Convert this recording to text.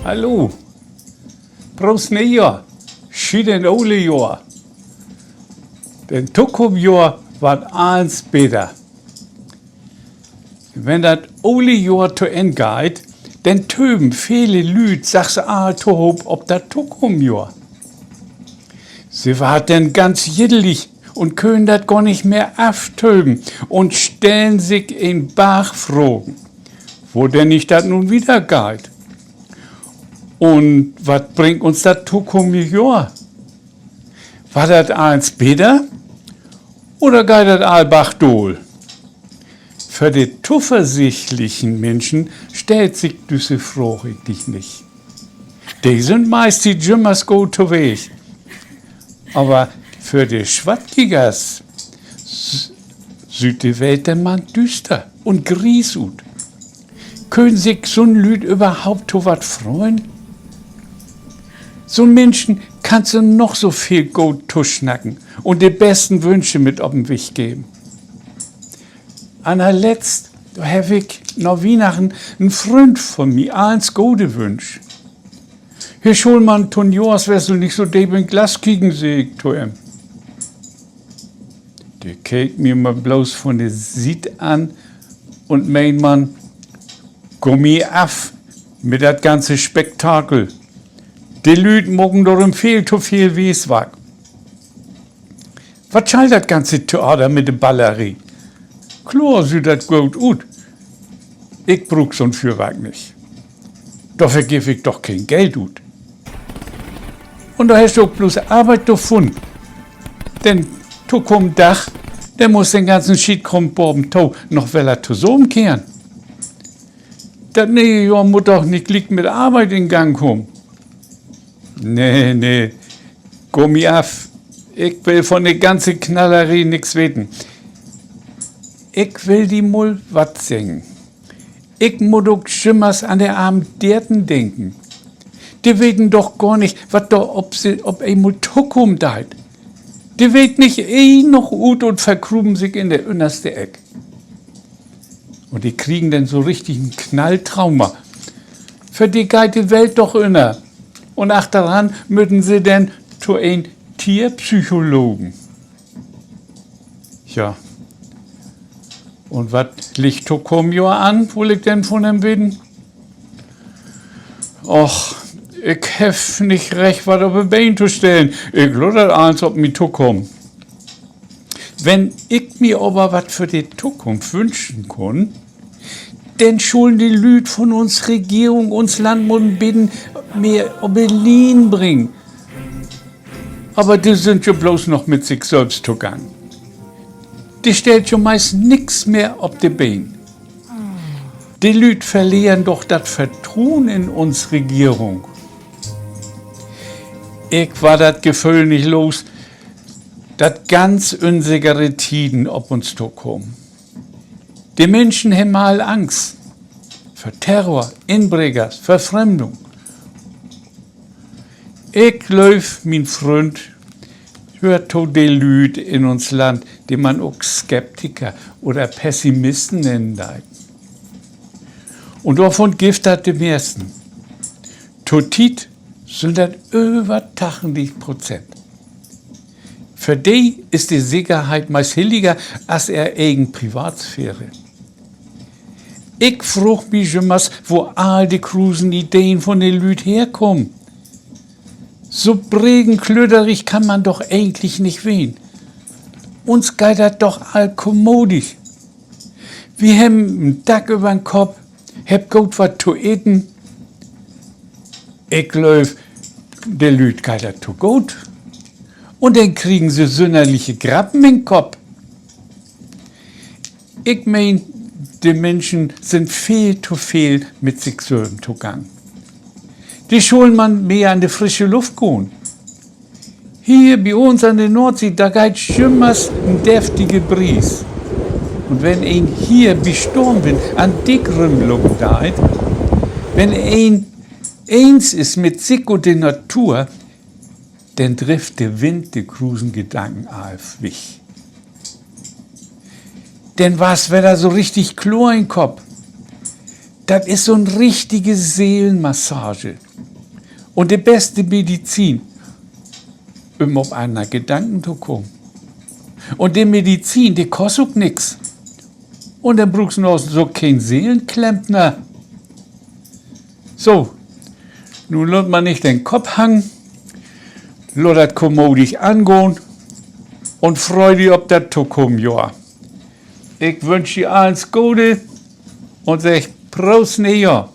Hallo, Prost Neujahr, schönen ole Jahr. Den Tokomjahr wird eins besser. Wenn das ole Jahr zu Ende geht, dann töben viele Lüd, sagst du, ob das Tokomjahr. Sie war dann ganz jiddelig und können das gar nicht mehr auftöben und stellen sich in Bachfragen, wo denn nicht das nun wieder geht. Und was bringt uns das Tokomjahr? War das eins besser oder geht das allbach dohl? Für die zuversichtlichen Menschen stellt sich diese Frage nicht. Die sind meist die Jimmers gut Weg. Aber für die Schwattgigers sieht die Welt der Mann düster und griesut. Können sich so ein Lüd überhaupt zu was freuen? So ein Menschen kannst du noch so viel gut tuschnacken und die besten Wünsche mit auf den Weg geben. Anerletzt, da hab ich noch Weihnachten einen Freund von mir eins gute Wünsch. Hier schon man tun Jahreswessel nicht so deb in Glas kicken, seh ich zu ihm. Der käkt mir mal bloß von der Sied an und meint man, Gummi af mit dat ganze Spektakel. Die Lüd mogen doch viel zu viel Wieswag. Was schall dat ganze Theater mit der Ballerie? Klar sieht dat gut ut. Ich brauch so'n Fürwerk nicht. Dafür geb ich doch kein Geld ut. Und da hast du auch bloß Arbeit davon. Denn du komm Dach, der muss den ganzen Schied kommt borben Tau noch weller zu so umkehren. Das neue Jahr muss doch nicht liegt mit Arbeit in Gang kommen. Nee, Gummi af. Ich will von der ganzen Knallerie nix wissen. Ich will die Mull wat singen. Ich muss auch schimmers an der armen Derten denken. Die weten doch gar nicht, wat da ob einmal Tokum deit. Die weten nicht noch ut und vergruben sich in der innerste Eck. Und die kriegen dann so richtig einen Knalltrauma. Für die geht die Welt doch inner. Und achteran müssen sie denn zu ein Tierpsychologen. Ja. Und was liegt Tokomjahr an? Wo liegt denn von dem Wieden? Och, ich hef nicht recht, was auf ein Bein zu stellen. Ich lutter eins, ob mir Tokom. Wenn ich mir aber was für die Zukunft wünschen kann, dann schulen die Lüd von uns Regierung, uns Land und bitten, mehr auf Berlin bringen. Aber die sind ja bloß noch mit sich selbst zugange. Die stellt ja meist nix mehr auf die Beine. Die Lüd verlieren doch das Vertrauen in uns Regierung. Ich war das Gefühl nicht los, dass ganz unsichere Tiden ob uns zukommen. Die Menschen haben mal Angst für Terror, Inbrechers, Verfremdung. Ich glaub, mein Freund, hört to die Lüd in uns Land, die man auch Skeptiker oder Pessimisten nennen darf. Und davon gibt das die meisten. Totit sind das über 80%. Für die ist die Sicherheit meist hilliger als eigen Privatsphäre. Ich frag mich immer, wo all die krusen Ideen von den Lüd herkommen. So bregenklöderig kann man doch eigentlich nicht wehen. Uns geht das doch all kommodisch. Wir haben einen Dach über den Kopf, hab gut was zu eten. Ich glaub, der Lüd geht das zu gut. Und dann kriegen sie sonderliche Grappen in den Kopf. Ich mein, die Menschen sind viel zu viel mit sich selber zugange. Die schulen man mehr an die frische Luft gehen. Hier bei uns an der Nordsee, da geht schimmers ein deftige Bries. Und wenn ein hier bei Sturmwind an dickerem Luft geht, wenn ein eins ist mit sich und der Natur, dann trifft der Wind die krusen Gedanken auf mich. Denn was wäre da so richtig Chlor im Kopf? Das ist so eine richtige Seelenmassage. Und die beste Medizin, um auf einen Gedanken zu kommen. Und die Medizin, die kostet auch nix. Und dann brauchst du noch so keinen Seelenklempner. So, nun lässt man nicht den Kopf hängen, lässt das kommodisch angehen und freu dich auf das Zukunftsjahr. Ich wünsche dir alles Gute und sag Prost, Neujahr.